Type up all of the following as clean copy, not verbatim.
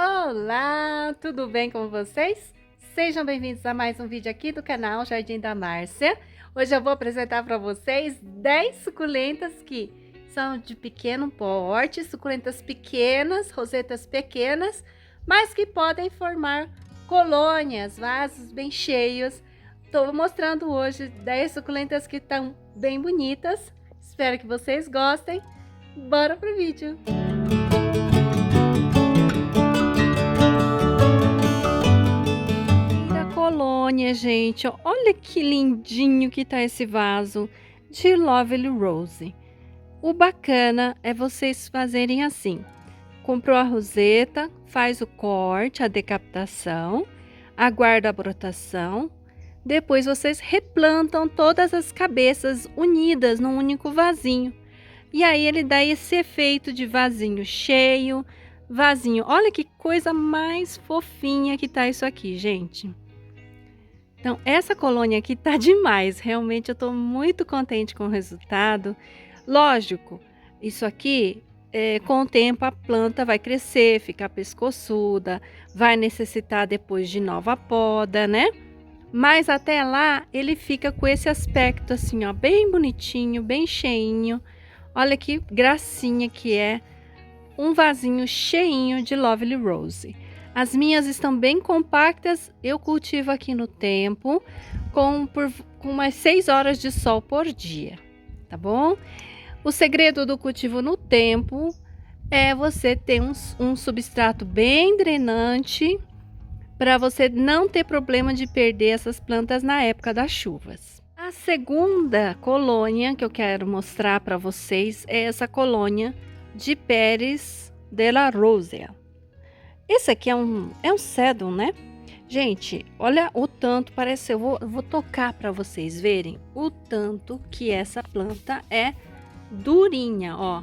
Olá, tudo bem com vocês? Sejam bem-vindos a mais um vídeo aqui do canal Jardim da Márcia. Hoje eu vou apresentar para vocês 10 suculentas que são de pequeno porte, suculentas pequenas, rosetas pequenas, mas que podem formar colônias, vasos bem cheios. Estou mostrando hoje 10 suculentas que estão bem bonitas. Espero que vocês gostem. Bora pro vídeo! Colônia, gente, olha que lindinho que tá esse vaso de Lovely Rose. O bacana é vocês fazerem assim: comprou a roseta, faz o corte, a decapitação, aguarda a brotação, depois vocês replantam todas as cabeças unidas num único vasinho. E aí ele dá esse efeito de vasinho cheio, vasinho. Olha que coisa mais fofinha que tá isso aqui, gente. Então, essa colônia aqui tá demais, realmente eu tô muito contente com o resultado. Lógico, isso aqui, com o tempo a planta vai crescer, ficar pescoçuda, vai necessitar depois de nova poda, né? Mas até lá, ele fica com esse aspecto assim, ó, bem bonitinho, bem cheinho. Olha que gracinha que é um vasinho cheinho de Lovely Rose. As minhas estão bem compactas, eu cultivo aqui no tempo, com umas 6 horas de sol por dia, tá bom? O segredo do cultivo no tempo é você ter um substrato bem drenante, para você não ter problema de perder essas plantas na época das chuvas. A segunda colônia que eu quero mostrar para vocês é essa colônia de Pérez de la Rosea. Esse aqui é um sedum, né? Gente, olha o tanto, parece, eu vou tocar para vocês verem o tanto que essa planta é durinha, ó.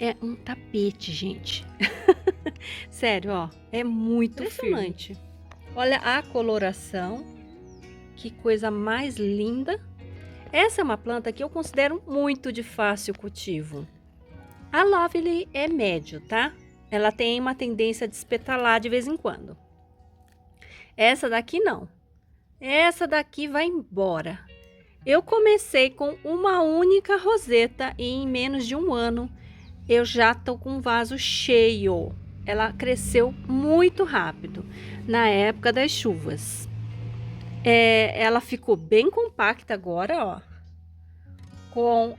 É um tapete, gente. Sério, ó, é muito impressionante. Firme. Olha a coloração, que coisa mais linda. Essa é uma planta que eu considero muito de fácil cultivo. A Lovely é médio, tá? Ela tem uma tendência a despetalar de vez em quando. Essa daqui não. Essa daqui vai embora. Eu comecei com uma única roseta e em menos de um ano eu já tô com um vaso cheio. Ela cresceu muito rápido na época das chuvas. Ela ficou bem compacta agora, ó, com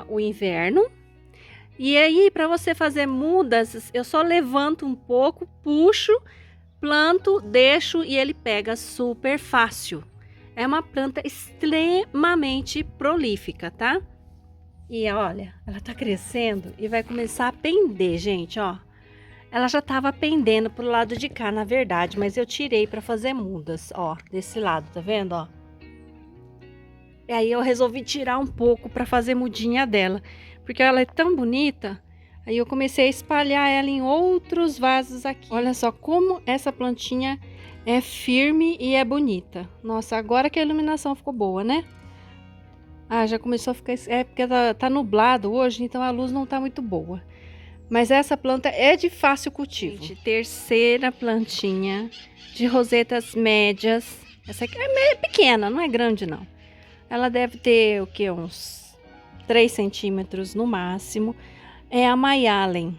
o inverno. E aí, para você fazer mudas, eu só levanto um pouco, puxo, planto, deixo e ele pega super fácil. É uma planta extremamente prolífica, tá? E olha, ela tá crescendo e vai começar a pender, gente, ó. Ela já tava pendendo pro lado de cá, na verdade, mas eu tirei para fazer mudas, ó, desse lado, tá vendo, ó? E aí eu resolvi tirar um pouco para fazer mudinha dela, porque ela é tão bonita. Aí eu comecei a espalhar ela em outros vasos aqui. Olha só como essa plantinha é firme e é bonita. Nossa, agora que a iluminação ficou boa, né? Ah, já começou a ficar... É porque tá nublado hoje, então a luz não tá muito boa. Mas essa planta é de fácil cultivo. Gente, terceira plantinha de rosetas médias. Essa aqui é pequena, não é grande não. Ela deve ter o que? Uns 3 centímetros no máximo. É a Mayalen.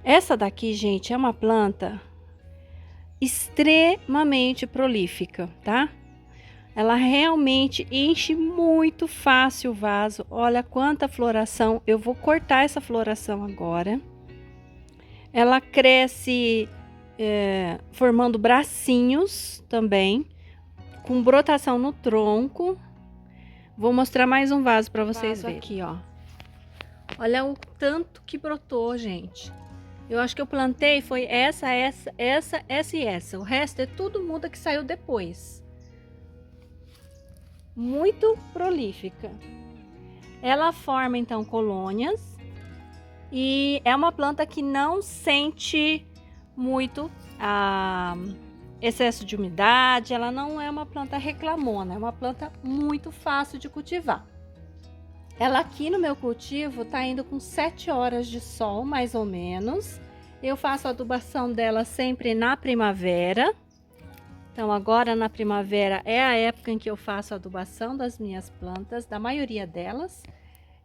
Essa daqui, gente, é uma planta extremamente prolífica, tá? Ela realmente enche muito fácil o vaso. Olha quanta floração. Eu vou cortar essa floração agora. Ela cresce formando bracinhos também, com brotação no tronco. Vou mostrar mais um vaso para vocês verem. Aqui, ó. Olha o tanto que brotou, gente. Eu acho que eu plantei foi essa e essa. O resto é tudo muda que saiu depois. Muito prolífica. Ela forma então colônias e é uma planta que não sente muito excesso de umidade. Ela não é uma planta reclamona, é uma planta muito fácil de cultivar. Ela aqui no meu cultivo tá indo com 7 horas de sol, mais ou menos. Eu faço a adubação dela sempre na primavera. Então agora na primavera é a época em que eu faço a adubação das minhas plantas, da maioria delas.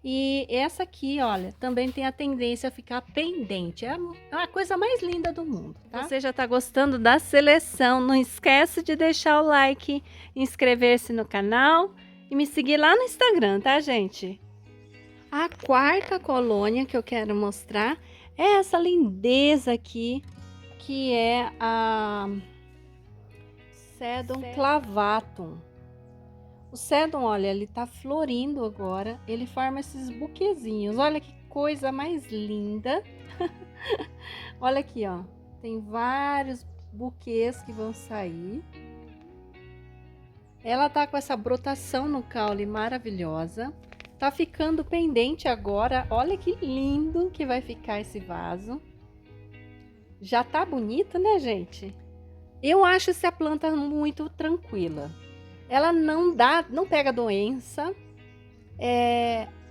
E essa aqui, olha, também tem a tendência a ficar pendente. É a coisa mais linda do mundo, tá? Você já tá gostando da seleção? Não esquece de deixar o like, inscrever-se no canal e me seguir lá no Instagram, tá, gente? A quarta colônia que eu quero mostrar é essa lindeza aqui, que é a Sedum clavatum. O Sedum, olha, ele tá florindo agora, ele forma esses buquezinhos. Olha que coisa mais linda. Olha aqui, ó, tem vários buquês que vão sair. Ela tá com essa brotação no caule maravilhosa. Tá ficando pendente agora. Olha que lindo que vai ficar esse vaso. Já tá bonito, né, gente? Eu acho essa planta muito tranquila. Ela não pega doença.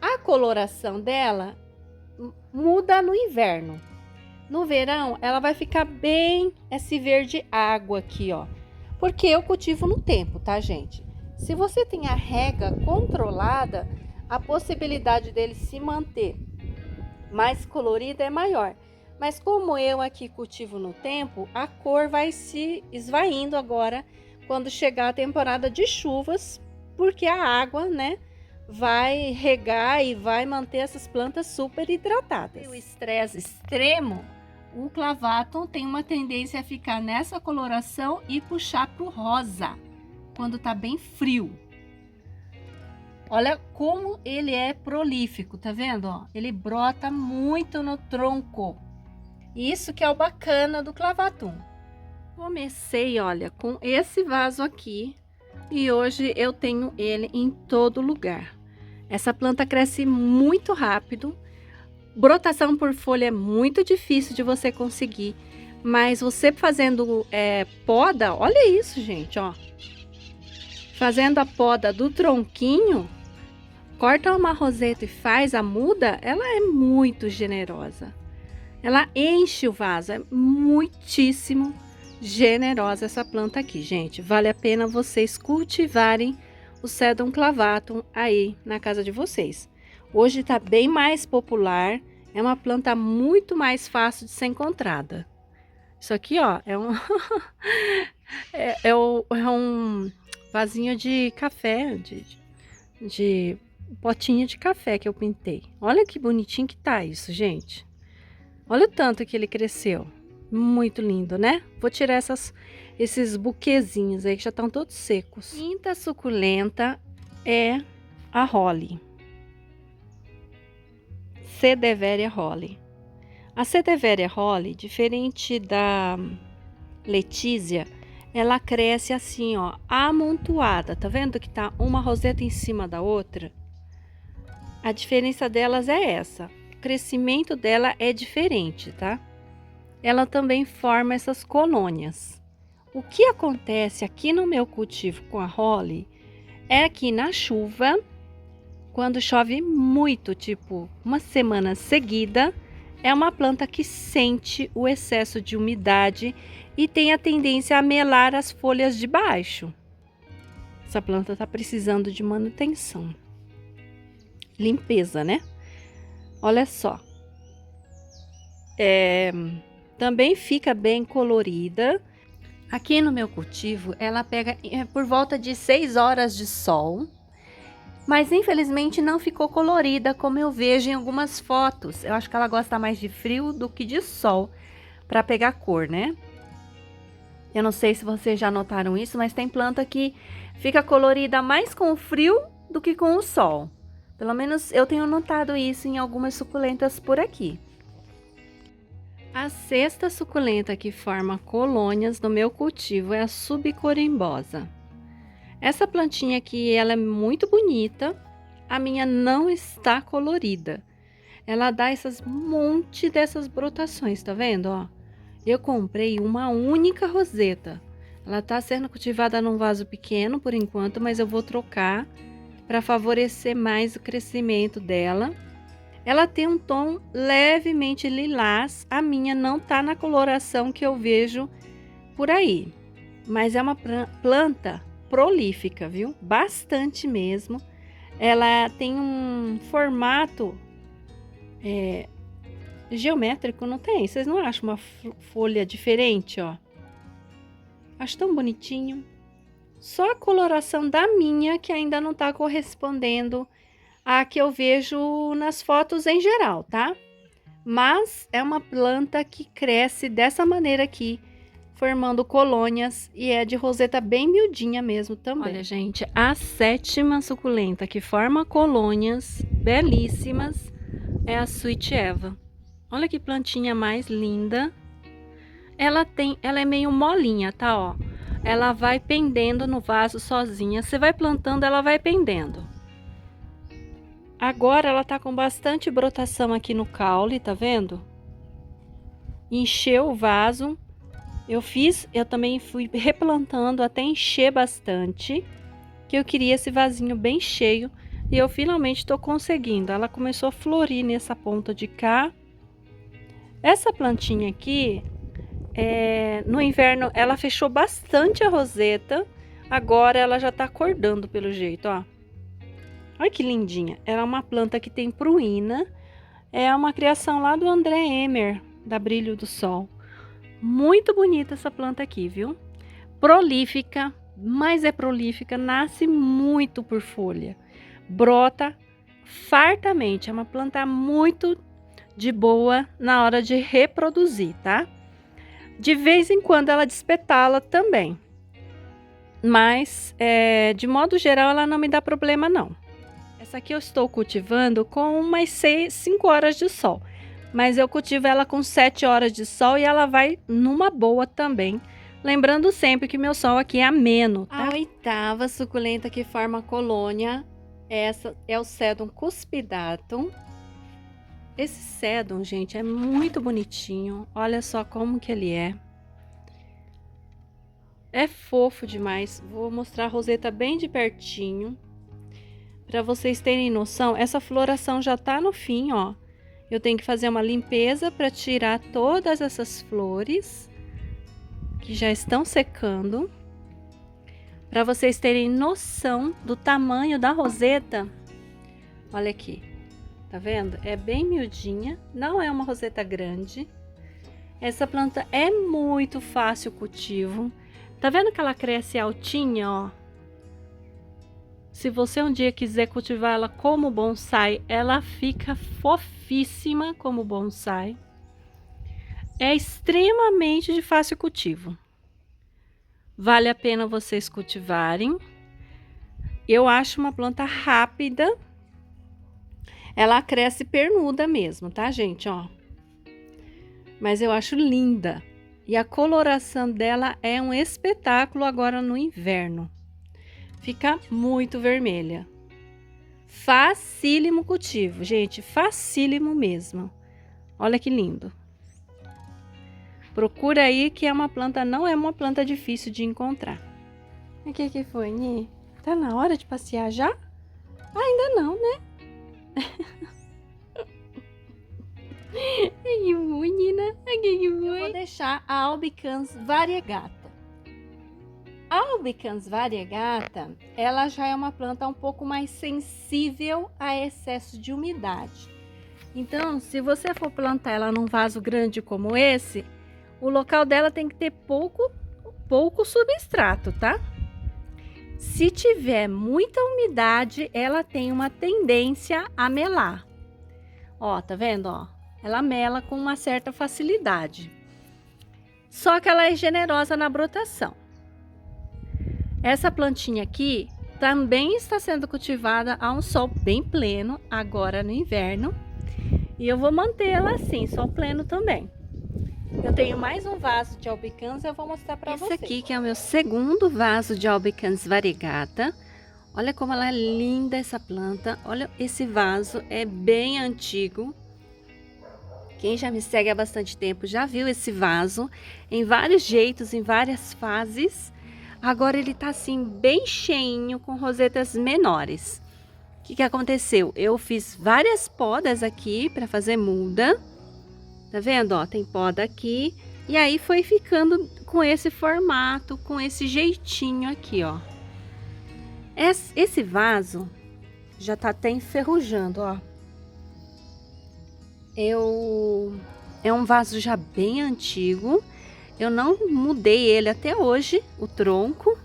A coloração dela muda no inverno. No verão, ela vai ficar bem esse verde água aqui, ó. Porque eu cultivo no tempo, tá, gente? Se você tem a rega controlada, a possibilidade dele se manter mais colorida é maior. Mas como eu aqui cultivo no tempo, a cor vai se esvaindo agora quando chegar a temporada de chuvas, porque a água, né, vai regar e vai manter essas plantas super hidratadas. O estresse extremo, o clavatum tem uma tendência a ficar nessa coloração e puxar para o rosa, quando tá bem frio. Olha como ele é prolífico, tá vendo? Ó, ele brota muito no tronco. Isso que é o bacana do clavatum. Comecei, olha, com esse vaso aqui e hoje eu tenho ele em todo lugar. Essa planta cresce muito rápido. Brotação por folha é muito difícil de você conseguir, mas você fazendo poda, olha isso, gente, ó. Fazendo a poda do tronquinho, corta uma roseta e faz a muda, ela é muito generosa. Ela enche o vaso, é muitíssimo generosa essa planta aqui, gente. Vale a pena vocês cultivarem o Sedum clavatum aí na casa de vocês. Hoje está bem mais popular, é uma planta muito mais fácil de ser encontrada. Isso aqui, ó, é um é um vasinho de café, de potinho de café que eu pintei. Olha que bonitinho que tá isso, gente. Olha o tanto que ele cresceu. Muito lindo, né? Vou tirar esses buquezinhos aí que já estão todos secos. Quinta suculenta é a Holly. Sedeveria Holly. A Sedeveria Holly, diferente da Letícia, ela cresce assim, ó, amontoada. Tá vendo que tá uma roseta em cima da outra? A diferença delas é essa. O crescimento dela é diferente, tá? Ela também forma essas colônias. O que acontece aqui no meu cultivo com a Holly é que na chuva, quando chove muito, tipo uma semana seguida, é uma planta que sente o excesso de umidade e tem a tendência a melar as folhas de baixo. Essa planta está precisando de manutenção. Limpeza, né? Olha só. Também fica bem colorida. Aqui no meu cultivo, ela pega por volta de 6 horas de sol. Mas infelizmente não ficou colorida como eu vejo em algumas fotos. Eu acho que ela gosta mais de frio do que de sol para pegar cor, né? Eu não sei se vocês já notaram isso, mas tem planta que fica colorida mais com o frio do que com o sol. Pelo menos eu tenho notado isso em algumas suculentas por aqui. A sexta suculenta que forma colônias no meu cultivo é a subcorimbosa. Essa plantinha aqui, ela é muito bonita. A minha não está colorida. Ela dá monte dessas brotações, tá vendo, ó? Eu comprei uma única roseta. Ela está sendo cultivada num vaso pequeno por enquanto, mas eu vou trocar para favorecer mais o crescimento dela. Ela tem um tom levemente lilás, a minha não tá na coloração que eu vejo por aí, mas é uma planta prolífica, viu? Bastante mesmo. Ela tem um formato geométrico, não tem? Vocês não acham uma folha diferente, ó? Acho tão bonitinho. Só a coloração da minha que ainda não tá correspondendo à que eu vejo nas fotos em geral, tá? Mas é uma planta que cresce dessa maneira aqui, formando colônias, e é de roseta bem miudinha mesmo também. Olha, gente, a 7ª suculenta que forma colônias belíssimas é a Sweet Eva. Olha que plantinha mais linda. Ela é meio molinha, tá, ó. Ela vai pendendo no vaso sozinha. Você vai plantando, ela vai pendendo. Agora ela tá com bastante brotação aqui no caule, tá vendo? Encheu o vaso. Eu também fui replantando até encher bastante, que eu queria esse vasinho bem cheio, e eu finalmente estou conseguindo. Ela começou a florir nessa ponta de cá. Essa plantinha aqui, no inverno ela fechou bastante a roseta, agora ela já tá acordando pelo jeito, ó. Olha que lindinha. Ela é uma planta que tem pruína, é uma criação lá do André Emer, da Brilho do Sol. Muito bonita essa planta aqui, viu? Prolífica, mas é prolífica, nasce muito por folha. Brota fartamente, é uma planta muito de boa na hora de reproduzir, tá? De vez em quando ela despetala também. Mas, de modo geral, ela não me dá problema, não. Essa aqui eu estou cultivando com umas 5 horas de sol. Mas eu cultivo ela com 7 horas de sol e ela vai numa boa também. Lembrando sempre que meu sol aqui é ameno, tá? A 8ª suculenta que forma colônia, essa é o Sedum cuspidatum. Esse Sedum, gente, é muito bonitinho. Olha só como que ele é. É fofo demais. Vou mostrar a roseta bem de pertinho. Para vocês terem noção, essa floração já tá no fim, ó. Eu tenho que fazer uma limpeza para tirar todas essas flores que já estão secando. Para vocês terem noção do tamanho da roseta. Olha aqui, tá vendo? É bem miudinha, não é uma roseta grande. Essa planta é muito fácil o cultivo. Tá vendo que ela cresce altinha, ó? Se você um dia quiser cultivar ela como bonsai, ela fica fofíssima como bonsai. É extremamente de fácil cultivo. Vale a pena vocês cultivarem. Eu acho uma planta rápida. Ela cresce pernuda mesmo, tá, gente? Ó. Mas eu acho linda. E a coloração dela é um espetáculo agora no inverno. Fica muito vermelha. Facílimo cultivo, gente. Facílimo mesmo. Olha que lindo. Procura aí que não é uma planta difícil de encontrar. O que foi, Nhi? Tá na hora de passear já? Ainda não, né? Que menina. Que foi? Eu vou deixar a Albicans variegata. A Albicans variegata, ela já é uma planta um pouco mais sensível a excesso de umidade. Então, se você for plantar ela num vaso grande como esse, o local dela tem que ter pouco substrato, tá? Se tiver muita umidade, ela tem uma tendência a melar. Ó, tá vendo, ó? Ela mela com uma certa facilidade. Só que ela é generosa na brotação. Essa plantinha aqui também está sendo cultivada a um sol bem pleno, agora no inverno. E eu vou manter ela assim, sol pleno também. Eu tenho mais um vaso de albicans, eu vou mostrar para vocês. Esse aqui que é o meu segundo vaso de albicans variegata. Olha como ela é linda essa planta. Olha, esse vaso é bem antigo. Quem já me segue há bastante tempo já viu esse vaso em vários jeitos, em várias fases. Agora ele tá assim bem cheinho, com rosetas menores. que aconteceu? Eu fiz várias podas aqui para fazer muda. Tá vendo, ó? Tem poda aqui. E aí foi ficando com esse formato, com esse jeitinho aqui, ó. Esse vaso já tá até enferrujando, ó. É um vaso já bem antigo. Eu não mudei ele até hoje, o tronco.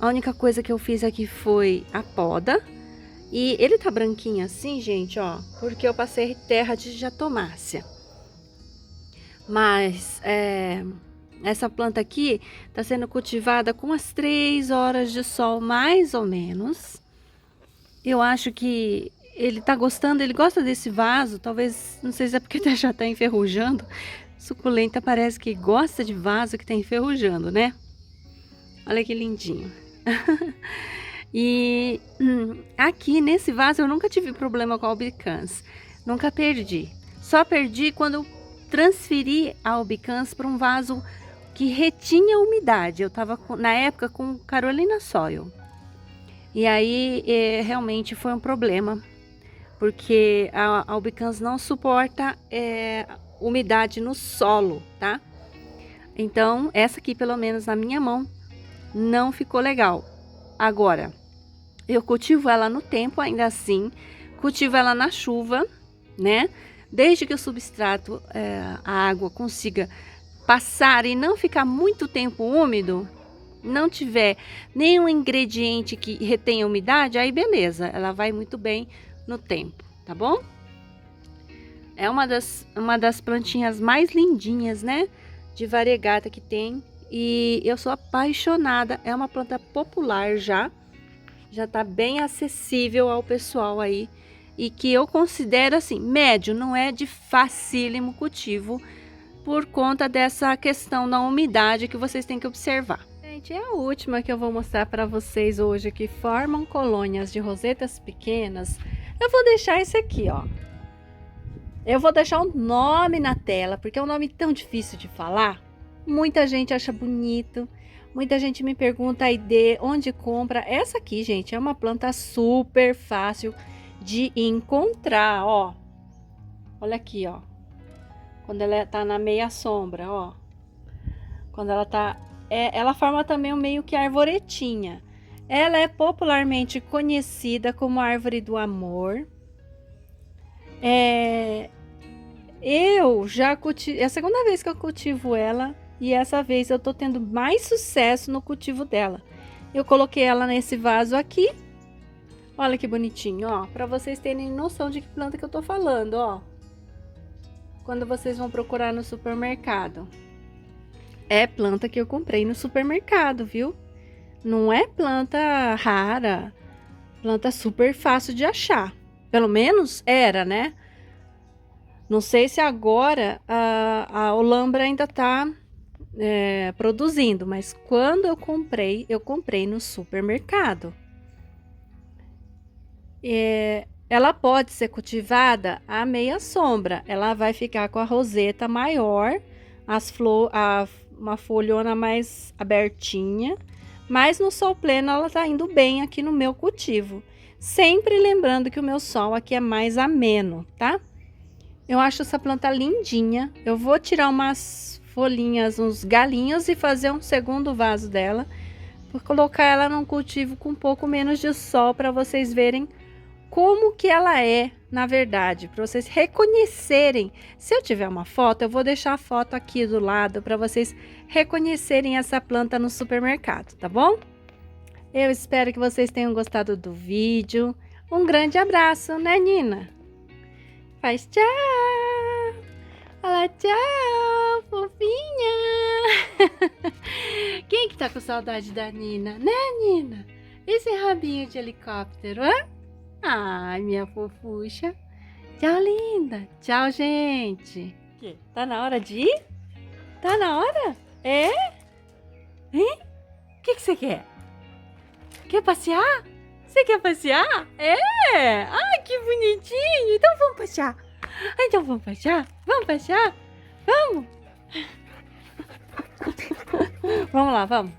A única coisa que eu fiz aqui foi a poda. E ele tá branquinho assim, gente, ó, porque eu passei terra de jatomácea. Mas essa planta aqui tá sendo cultivada com umas 3 horas de sol, mais ou menos. Eu acho que ele tá gostando, ele gosta desse vaso, talvez, não sei se é porque já tá enferrujando. Suculenta parece que gosta de vaso que tá enferrujando, né? Olha que lindinho. E aqui nesse vaso eu nunca tive problema com a albicans, nunca perdi. Só perdi quando eu transferi a albicans para um vaso que retinha umidade. Eu tava na época com Carolina Soil. E aí realmente foi um problema, porque a albicans não suporta umidade no solo, tá? Então essa aqui, pelo menos na minha mão, não ficou legal. Agora, eu cultivo ela no tempo, ainda assim, cultivo ela na chuva, né? Desde que o substrato, a água consiga passar e não ficar muito tempo úmido, não tiver nenhum ingrediente que retenha umidade, aí beleza, ela vai muito bem no tempo, tá bom? É uma das plantinhas mais lindinhas, né? De variegata que tem. E eu sou apaixonada, é uma planta popular já tá bem acessível ao pessoal aí, e que eu considero assim, médio, não é de facílimo cultivo, por conta dessa questão da umidade que vocês têm que observar. Gente, é a última que eu vou mostrar para vocês hoje, que formam colônias de rosetas pequenas. Eu vou deixar esse aqui, ó. Eu vou deixar o nome na tela, porque é um nome tão difícil de falar. Muita gente acha bonito, muita gente me pergunta aí de onde compra. Essa aqui, gente, é uma planta super fácil de encontrar, ó. Olha aqui, ó. Quando ela tá na meia sombra, ó. Quando ela tá... ela forma também um meio que arvoretinha. Ela é popularmente conhecida como árvore do amor. Eu já cultivo... É a segunda vez que eu cultivo ela. E essa vez eu tô tendo mais sucesso no cultivo dela. Eu coloquei ela nesse vaso aqui. Olha que bonitinho, ó. Pra vocês terem noção de que planta que eu tô falando, ó. Quando vocês vão procurar no supermercado. É planta que eu comprei no supermercado, viu? Não é planta rara. Planta super fácil de achar. Pelo menos era, né? Não sei se agora a Olambra ainda tá... produzindo, mas quando eu comprei no supermercado. Ela pode ser cultivada à meia sombra, ela vai ficar com a roseta maior, uma folhona mais abertinha, mas no sol pleno ela tá indo bem aqui no meu cultivo. Sempre lembrando que o meu sol aqui é mais ameno, tá? Eu acho essa planta lindinha. Eu vou tirar umas folhinhas, uns galinhos e fazer um segundo vaso dela. Vou colocar ela num cultivo com um pouco menos de sol para vocês verem como que ela é, na verdade, para vocês reconhecerem. Se eu tiver uma foto, eu vou deixar a foto aqui do lado para vocês reconhecerem essa planta no supermercado, tá bom? Eu espero que vocês tenham gostado do vídeo. Um grande abraço, né, Nina? Faz tchau! Fala tchau, fofinha! Quem que tá com saudade da Nina, né, Nina? Esse rabinho de helicóptero, hã? Ai, minha fofucha. Tchau, linda. Tchau, gente. Tá na hora de ir? Tá na hora? É? Hein? O que você quer? Quer passear? Você quer passear? É? Ai, que bonitinho. Então vamos passear. Então vamos passear? Vamos passear? Vamos? Vamos lá, vamos.